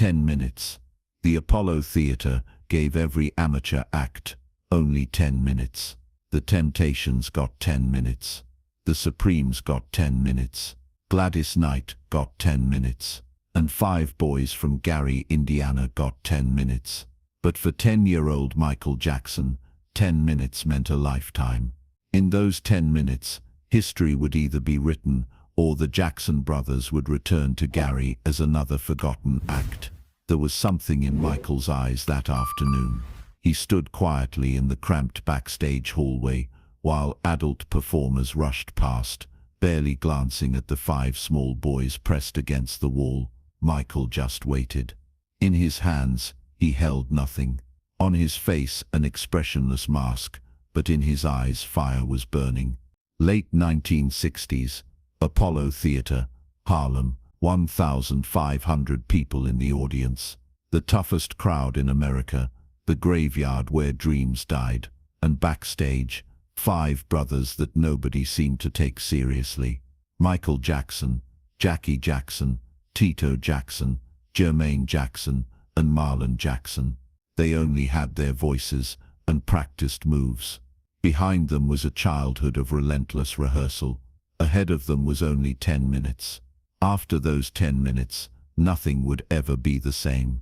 10 minutes. The Apollo Theatre gave every amateur act only 10 minutes. The Temptations got 10 minutes. The Supremes got 10 minutes. Gladys Knight got 10 minutes. And 5 boys from Gary, Indiana got 10 minutes. But for 10-year-old Michael Jackson, 10 minutes meant a lifetime. In those 10 minutes, history would either be written or the Jackson brothers would return to Gary as another forgotten act. There was something in Michael's eyes that afternoon. He stood quietly in the cramped backstage hallway while adult performers rushed past, barely glancing at the 5 small boys pressed against the wall. Michael just waited. In his hands, he held nothing. On his face, an expressionless mask, but in his eyes fire was burning. Late 1960s, Apollo Theatre, Harlem, 1,500 people in the audience. The toughest crowd in America, the graveyard where dreams died, and backstage, 5 brothers that nobody seemed to take seriously. Michael Jackson, Jackie Jackson, Tito Jackson, Jermaine Jackson, and Marlon Jackson. They only had their voices and practiced moves. Behind them was a childhood of relentless rehearsal. Ahead of them was only 10 minutes. After those 10 minutes, nothing would ever be the same.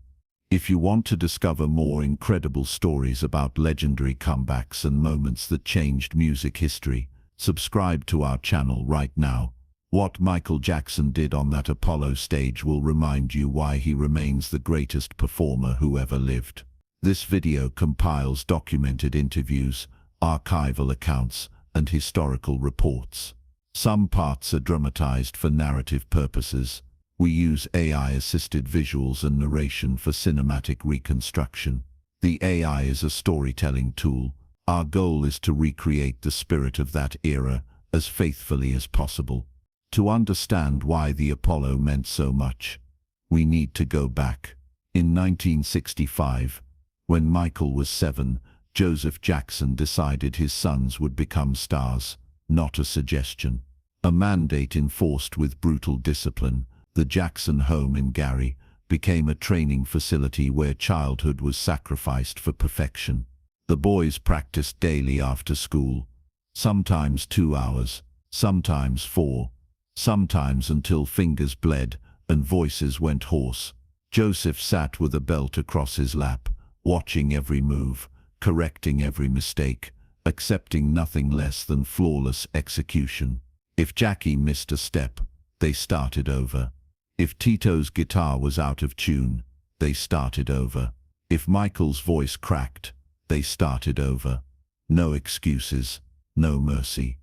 If you want to discover more incredible stories about legendary comebacks and moments that changed music history, subscribe to our channel right now. What Michael Jackson did on that Apollo stage will remind you why he remains the greatest performer who ever lived. This video compiles documented interviews, archival accounts, and historical reports. Some parts are dramatized for narrative purposes. We use AI-assisted visuals and narration for cinematic reconstruction. The AI is a storytelling tool. Our goal is to recreate the spirit of that era as faithfully as possible. To understand why the Apollo meant so much, we need to go back. In 1965, when Michael was 7, Joseph Jackson decided his sons would become stars, not a suggestion. A mandate enforced with brutal discipline, the Jackson home in Gary became a training facility where childhood was sacrificed for perfection. The boys practiced daily after school, sometimes 2 hours, sometimes 4, sometimes until fingers bled and voices went hoarse. Joseph sat with a belt across his lap, watching every move, correcting every mistake, accepting nothing less than flawless execution. If Jackie missed a step, they started over. If Tito's guitar was out of tune, they started over. If Michael's voice cracked, they started over. No excuses, no mercy,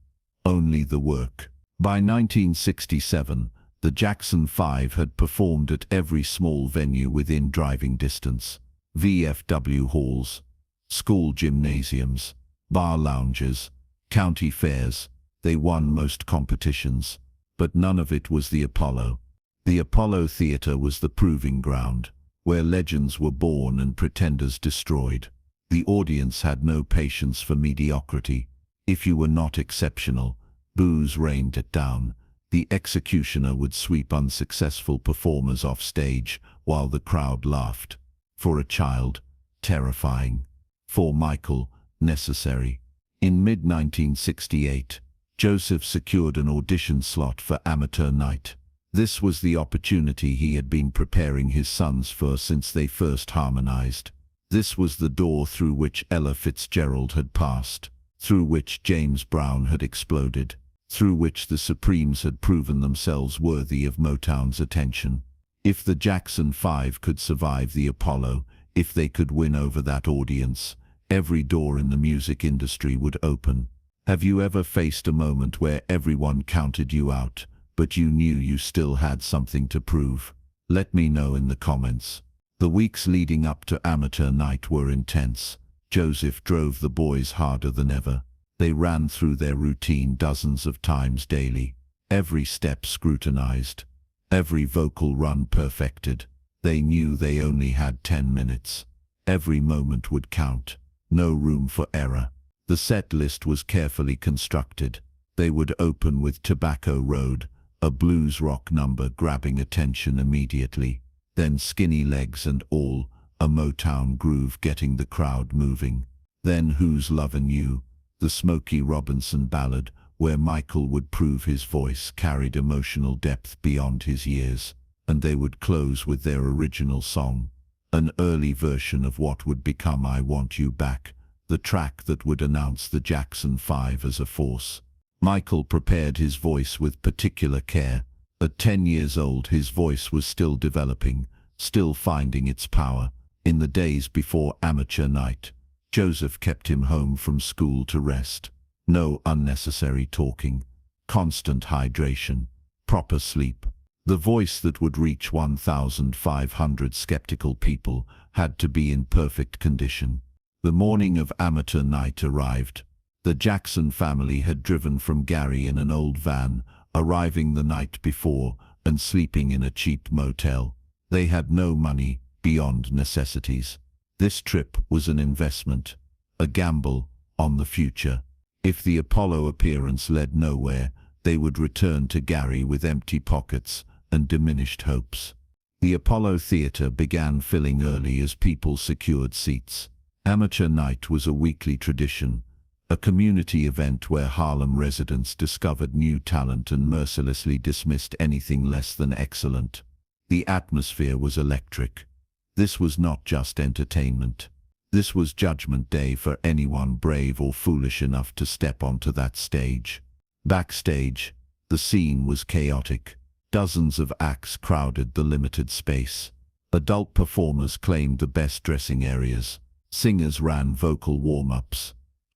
only the work. By 1967, the Jackson 5 had performed at every small venue within driving distance. VFW halls, school gymnasiums, bar lounges, county fairs. They won most competitions, but none of it was the Apollo. The Apollo Theatre was the proving ground, where legends were born and pretenders destroyed. The audience had no patience for mediocrity. If you were not exceptional, boos rained it down. The executioner would sweep unsuccessful performers off stage while the crowd laughed. For a child, terrifying. For Michael, necessary. In mid-1968, Joseph secured an audition slot for Amateur Night. This was the opportunity he had been preparing his sons for since they first harmonized. This was the door through which Ella Fitzgerald had passed, through which James Brown had exploded, through which the Supremes had proven themselves worthy of Motown's attention. If the Jackson 5 could survive the Apollo, if they could win over that audience, every door in the music industry would open. Have you ever faced a moment where everyone counted you out, but you knew you still had something to prove? Let me know in the comments. The weeks leading up to Amateur Night were intense. Joseph drove the boys harder than ever. They ran through their routine dozens of times daily. Every step scrutinized. Every vocal run perfected. They knew they only had 10 minutes. Every moment would count. No room for error. The set list was carefully constructed. They would open with Tobacco Road, a blues rock number grabbing attention immediately. then Skinny Legs and All, a Motown groove getting the crowd moving. Then Who's Lovin' You, the Smokey Robinson ballad, where Michael would prove his voice carried emotional depth beyond his years, and they would close with their original song, an early version of what would become I Want You Back, the track that would announce the Jackson 5 as a force. Michael prepared his voice with particular care. At 10 years old, his voice was still developing, still finding its power. In the days before amateur night, Joseph kept him home from school to rest. No unnecessary talking, constant hydration, proper sleep. The voice that would reach 1,500 skeptical people had to be in perfect condition. The morning of amateur night arrived. The Jackson family had driven from Gary in an old van, arriving the night before and sleeping in a cheap motel. They had no money beyond necessities. This trip was an investment, a gamble on the future. If the Apollo appearance led nowhere, they would return to Gary with empty pockets and diminished hopes. The Apollo Theater began filling early as people secured seats. Amateur night was a weekly tradition, a community event where Harlem residents discovered new talent and mercilessly dismissed anything less than excellent. The atmosphere was electric. This was not just entertainment. This was Judgment Day for anyone brave or foolish enough to step onto that stage. Backstage, the scene was chaotic. Dozens of acts crowded the limited space. Adult performers claimed the best dressing areas. Singers ran vocal warm-ups.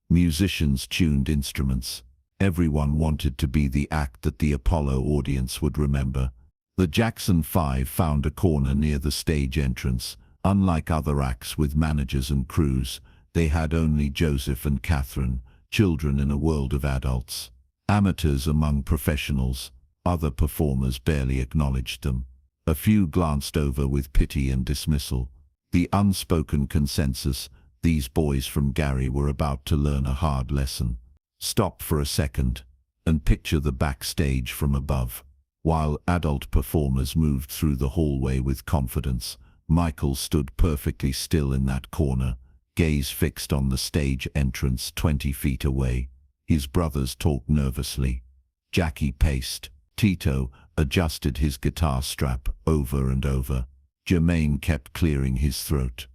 Musicians tuned instruments. Everyone wanted to be the act that the Apollo audience would remember. The Jackson 5 found a corner near the stage entrance. Unlike other acts with managers and crews, they had only Joseph and Catherine, children in a world of adults. Amateurs among professionals, other performers barely acknowledged them. A few glanced over with pity and dismissal. The unspoken consensus: these boys from Gary were about to learn a hard lesson. Stop for a second and picture the backstage from above. While adult performers moved through the hallway with confidence, Michael stood perfectly still in that corner, gaze fixed on the stage entrance 20 feet away. His brothers talked nervously. Jackie paced. Tito adjusted his guitar strap over and over. Jermaine kept clearing his throat.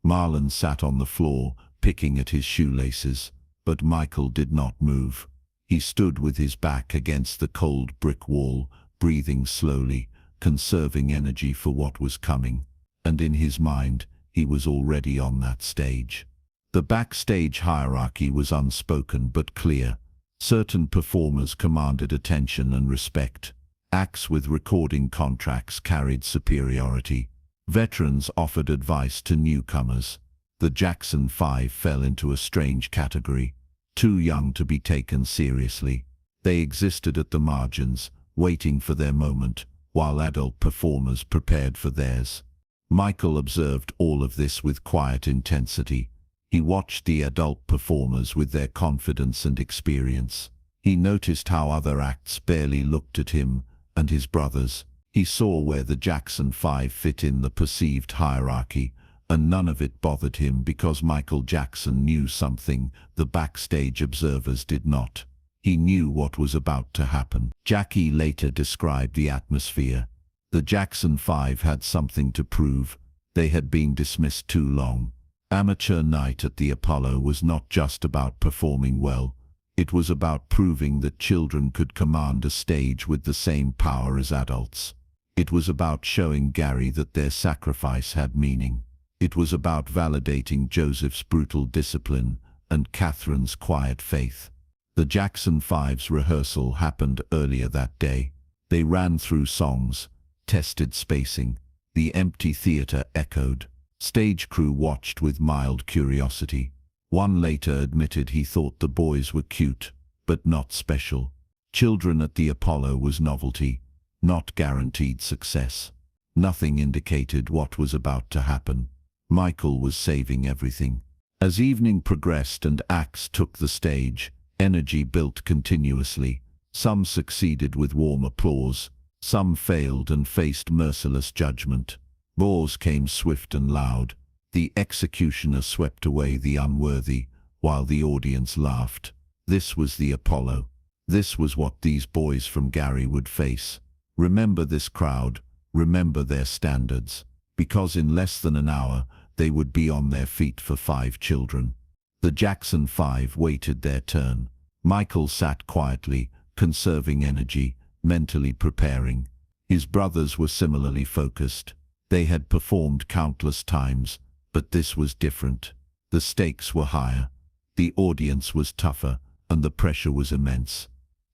Marlon sat on the floor, picking at his shoelaces, but Michael did not move. He stood with his back against the cold brick wall, breathing slowly, conserving energy for what was coming. And in his mind, he was already on that stage. The backstage hierarchy was unspoken but clear. Certain performers commanded attention and respect. Acts with recording contracts carried superiority. Veterans offered advice to newcomers. The Jackson 5 fell into a strange category, too young to be taken seriously. They existed at the margins, waiting for their moment, while adult performers prepared for theirs. Michael observed all of this with quiet intensity. He watched the adult performers with their confidence and experience. He noticed how other acts barely looked at him and his brothers. He saw where the Jackson 5 fit in the perceived hierarchy, and none of it bothered him because Michael Jackson knew something the backstage observers did not. He knew what was about to happen. Jackie later described the atmosphere. The Jackson 5 had something to prove. They had been dismissed too long. Amateur night at the Apollo was not just about performing well. It was about proving that children could command a stage with the same power as adults. It was about showing Gary that their sacrifice had meaning. It was about validating Joseph's brutal discipline and Catherine's quiet faith. The Jackson 5's rehearsal happened earlier that day. They ran through songs, tested spacing. The empty theater echoed. Stage crew watched with mild curiosity. One later admitted he thought the boys were cute, but not special. Children at the Apollo was novelty, not guaranteed success. Nothing indicated what was about to happen. Michael was saving everything. As evening progressed and acts took the stage, energy built continuously. Some succeeded with warm applause. Some failed and faced merciless judgment. Roars came swift and loud. The executioner swept away the unworthy, while the audience laughed. This was the Apollo. This was what these boys from Gary would face. Remember this crowd, remember their standards, because in less than an hour, they would be on their feet for 5 children. The Jackson 5 waited their turn. Michael sat quietly, conserving energy, mentally preparing. His brothers were similarly focused. They had performed countless times, but this was different. The stakes were higher, the audience was tougher, and the pressure was immense.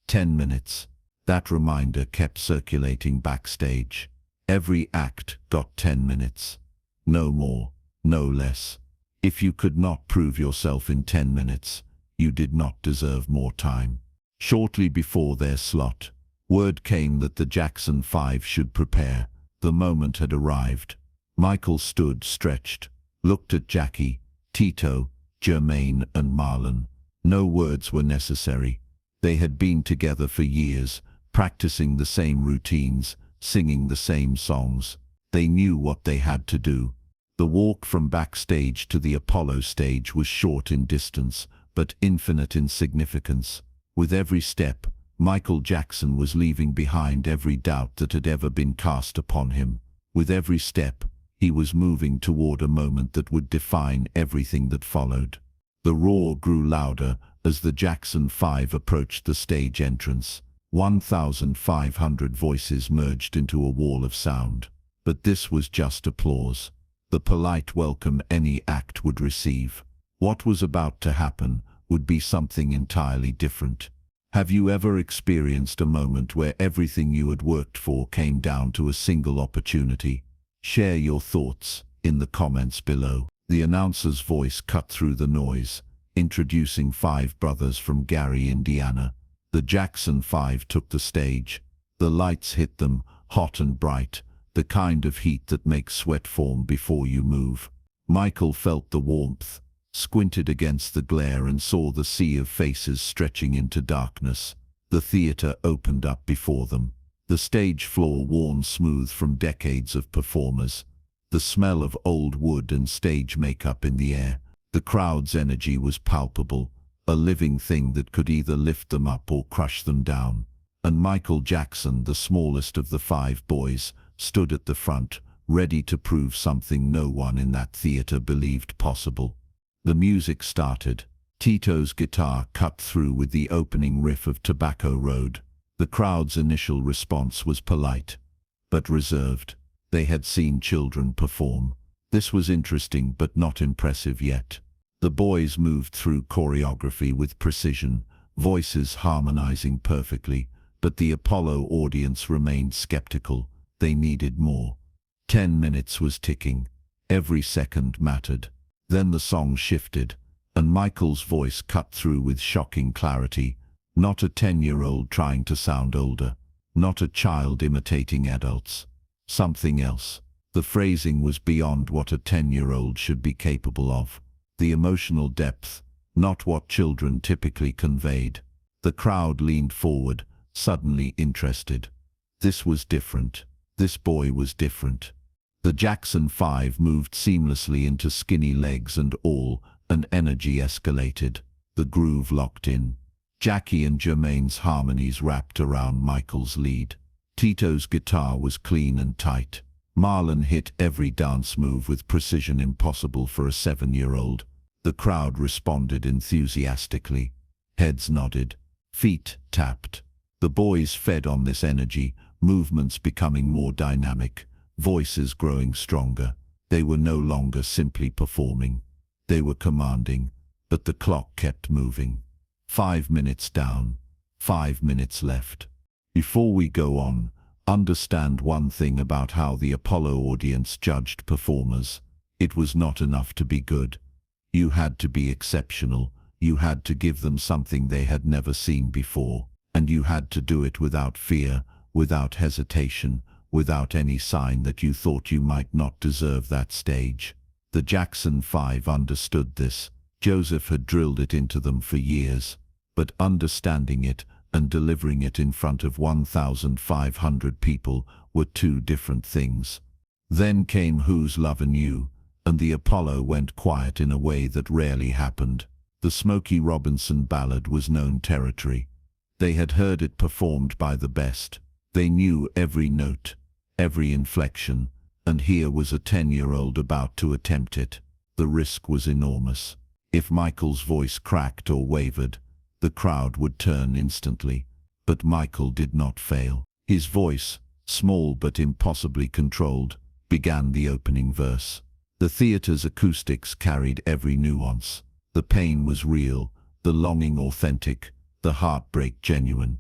10 minutes. That reminder kept circulating backstage. Every act got 10 minutes. No more, no less. If you could not prove yourself in 10 minutes, you did not deserve more time. Shortly before their slot, word came that the Jackson 5 should prepare. The moment had arrived. Michael stood stretched, looked at Jackie, Tito, Jermaine and Marlon. No words were necessary. They had been together for years, practicing the same routines, singing the same songs. They knew what they had to do. The walk from backstage to the Apollo stage was short in distance, but infinite in significance. With every step, Michael Jackson was leaving behind every doubt that had ever been cast upon him. With every step, he was moving toward a moment that would define everything that followed. The roar grew louder as the Jackson 5 approached the stage entrance. 1,500 voices merged into a wall of sound. But this was just applause, the polite welcome any act would receive. What was about to happen would be something entirely different. Have you ever experienced a moment where everything you had worked for came down to a single opportunity? Share your thoughts in the comments below. The announcer's voice cut through the noise, introducing 5 brothers from Gary, Indiana. The Jackson 5 took the stage. The lights hit them, hot and bright, the kind of heat that makes sweat form before you move. Michael felt the warmth, squinted against the glare and saw the sea of faces stretching into darkness. The theater opened up before them. The stage floor worn smooth from decades of performers. The smell of old wood and stage makeup in the air. The crowd's energy was palpable, a living thing that could either lift them up or crush them down. And Michael Jackson, the smallest of the 5 boys, stood at the front, ready to prove something no one in that theater believed possible. The music started. Tito's guitar cut through with the opening riff of Tobacco Road. The crowd's initial response was polite, but reserved. They had seen children perform. This was interesting but not impressive yet. The boys moved through choreography with precision, voices harmonizing perfectly, but the Apollo audience remained skeptical. They needed more. 10 minutes was ticking. Every second mattered. Then the song shifted, and Michael's voice cut through with shocking clarity. Not a 10-year-old trying to sound older. Not a child imitating adults. Something else. The phrasing was beyond what a 10-year-old should be capable of. The emotional depth, not what children typically conveyed. The crowd leaned forward, suddenly interested. This was different. This boy was different. The Jackson 5 moved seamlessly into skinny legs and all, and energy escalated. The groove locked in. Jackie and Jermaine's harmonies wrapped around Michael's lead. Tito's guitar was clean and tight. Marlon hit every dance move with precision impossible for a 7-year-old. The crowd responded enthusiastically. Heads nodded. Feet tapped. The boys fed on this energy, movements becoming more dynamic, voices growing stronger. They were no longer simply performing. They were commanding, but the clock kept moving. 5 minutes down, 5 minutes left. Before we go on, understand one thing about how the Apollo audience judged performers. It was not enough to be good. You had to be exceptional. You had to give them something they had never seen before. And you had to do it without fear, without hesitation, without any sign that you thought you might not deserve that stage. The Jackson 5 understood this. Joseph had drilled it into them for years. But understanding it and delivering it in front of 1,500 people were 2 different things. Then came Who's Lovin' You, and the Apollo went quiet in a way that rarely happened. The Smokey Robinson ballad was known territory. They had heard it performed by the best. They knew every note, every inflection, and here was a 10-year-old about to attempt it. The risk was enormous. If Michael's voice cracked or wavered, the crowd would turn instantly. But Michael did not fail. His voice, small but impossibly controlled, began the opening verse. The theater's acoustics carried every nuance. The pain was real, the longing authentic, the heartbreak genuine.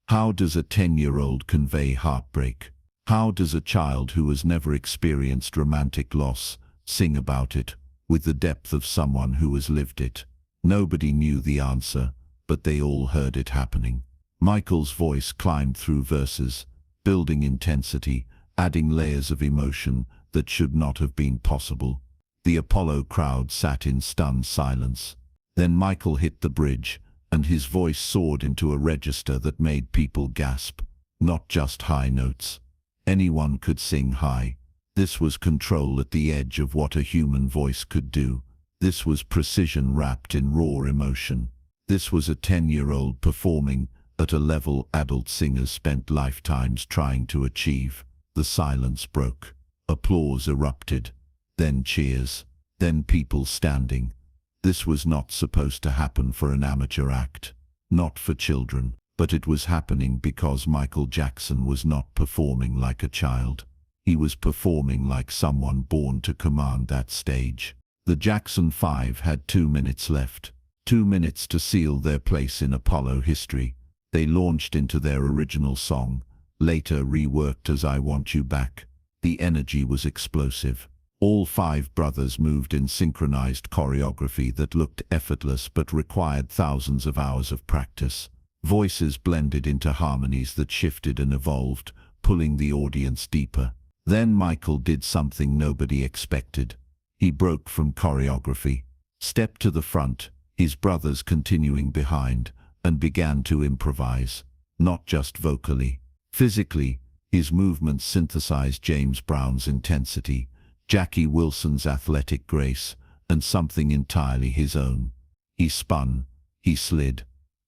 How does a 10-year-old convey heartbreak? How does a child who has never experienced romantic loss sing about it with the depth of someone who has lived it? Nobody knew the answer, but they all heard it happening. Michael's voice climbed through verses, building intensity, adding layers of emotion that should not have been possible. The Apollo crowd sat in stunned silence. Then Michael hit the bridge, and his voice soared into a register that made people gasp. Not just high notes. Anyone could sing high. This was control at the edge of what a human voice could do. This was precision wrapped in raw emotion. This was a 10-year-old performing at a level adult singers spent lifetimes trying to achieve. The silence broke. Applause erupted. Then cheers. Then people standing. This was not supposed to happen for an amateur act. Not for children. But it was happening because Michael Jackson was not performing like a child. He was performing like someone born to command that stage. The Jackson 5 had 2 minutes left. 2 minutes to seal their place in Apollo history. They launched into their original song, later reworked as I Want You Back. The energy was explosive. All 5 brothers moved in synchronized choreography that looked effortless but required thousands of hours of practice. Voices blended into harmonies that shifted and evolved, pulling the audience deeper. Then Michael did something nobody expected. He broke from choreography, stepped to the front, his brothers continuing behind, and began to improvise. Not just vocally. Physically, his movements synthesized James Brown's intensity, Jackie Wilson's athletic grace, and something entirely his own. He spun, he slid,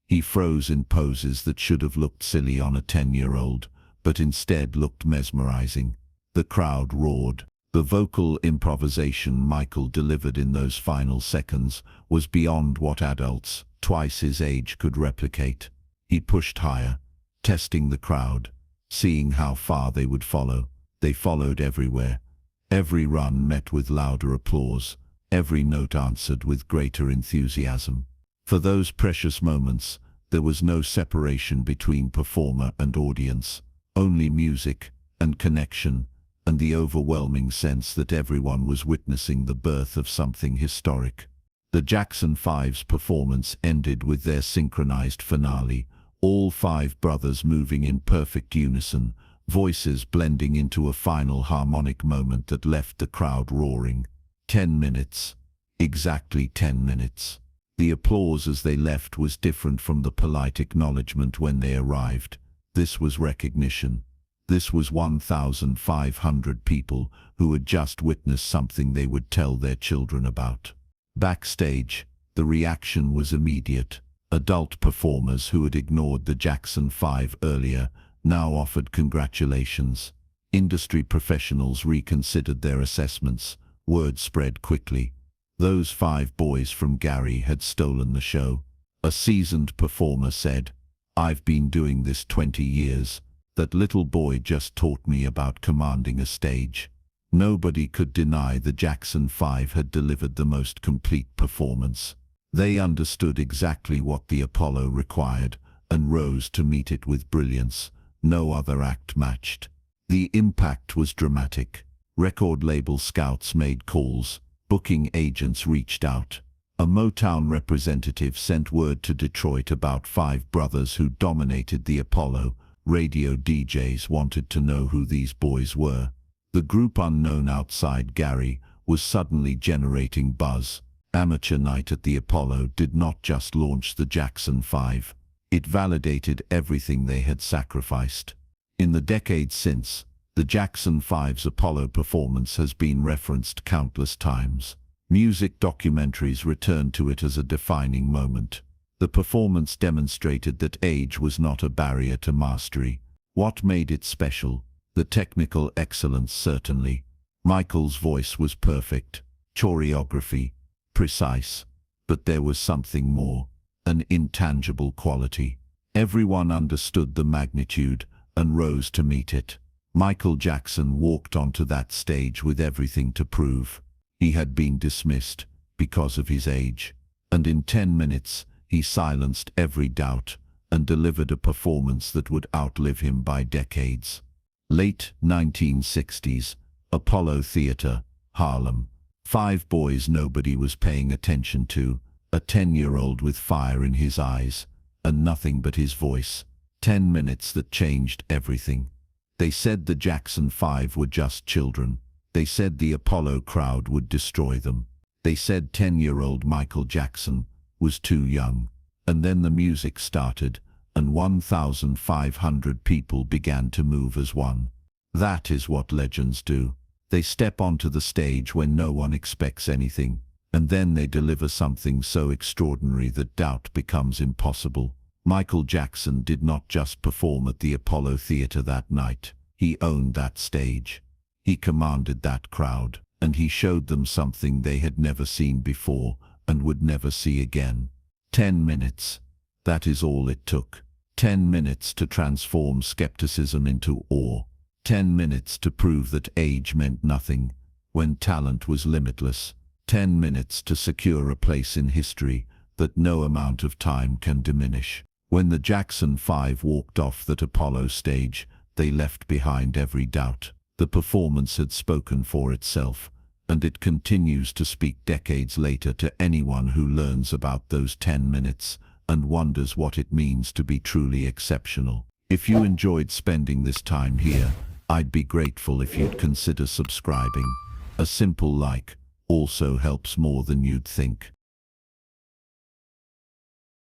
he froze in poses that should have looked silly on a 10-year-old, but instead looked mesmerizing. The crowd roared. The vocal improvisation Michael delivered in those final seconds was beyond what adults, twice his age, could replicate. He pushed higher, testing the crowd, seeing how far they would follow. They followed everywhere. Every run met with louder applause, every note answered with greater enthusiasm. For those precious moments, there was no separation between performer and audience, only music and connection, and the overwhelming sense that everyone was witnessing the birth of something historic. The Jackson 5's performance ended with their synchronized finale, all 5 brothers moving in perfect unison, voices blending into a final harmonic moment that left the crowd roaring. 10 minutes. Exactly 10 minutes. The applause as they left was different from the polite acknowledgement when they arrived. This was recognition. This was 1,500 people who had just witnessed something they would tell their children about. Backstage, the reaction was immediate. Adult performers who had ignored the Jackson 5 earlier now offered congratulations. Industry professionals reconsidered their assessments. Word spread quickly. Those 5 boys from Gary had stolen the show. A seasoned performer said, "I've been doing this 20 years. That little boy just taught me about commanding a stage." Nobody could deny the Jackson 5 had delivered the most complete performance. They understood exactly what the Apollo required and rose to meet it with brilliance. No other act matched. The impact was dramatic. Record label scouts made calls. Booking agents reached out. A Motown representative sent word to Detroit about 5 brothers who dominated the Apollo. Radio DJs wanted to know who these boys were. The group unknown outside Gary was suddenly generating buzz. Amateur Night at the Apollo did not just launch the Jackson 5. It validated everything they had sacrificed. In the decades since, The Jackson 5's Apollo performance has been referenced countless times. Music documentaries return to it as a defining moment. The performance demonstrated that age was not a barrier to mastery. What made it special? The technical excellence, certainly. Michael's voice was perfect, choreography precise, but there was something more, an intangible quality. Everyone understood the magnitude and rose to meet it. Michael Jackson walked onto that stage with everything to prove. He had been dismissed because of his age, and in 10 minutes he silenced every doubt and delivered a performance that would outlive him by decades. Late 1960s, Apollo Theater, Harlem. 5 boys nobody was paying attention to, a 10-year-old with fire in his eyes, and nothing but his voice. 10 minutes that changed everything. They said the Jackson 5 were just children. They said the Apollo crowd would destroy them. They said 10-year-old Michael Jackson was too young. And then the music started, and 1,500 people began to move as one. That is what legends do. They step onto the stage when no one expects anything, and then they deliver something so extraordinary that doubt becomes impossible. Michael Jackson did not just perform at the Apollo Theater that night. He owned that stage. He commanded that crowd, and he showed them something they had never seen before and would never see again. 10 minutes. That is all it took. 10 minutes to transform skepticism into awe. 10 minutes to prove that age meant nothing when talent was limitless. 10 minutes to secure a place in history that no amount of time can diminish. When the Jackson 5 walked off that Apollo stage, they left behind every doubt. The performance had spoken for itself, and it continues to speak decades later to anyone who learns about those 10 minutes and wonders what it means to be truly exceptional. If you enjoyed spending this time here, I'd be grateful if you'd consider subscribing. A simple like also helps more than you'd think.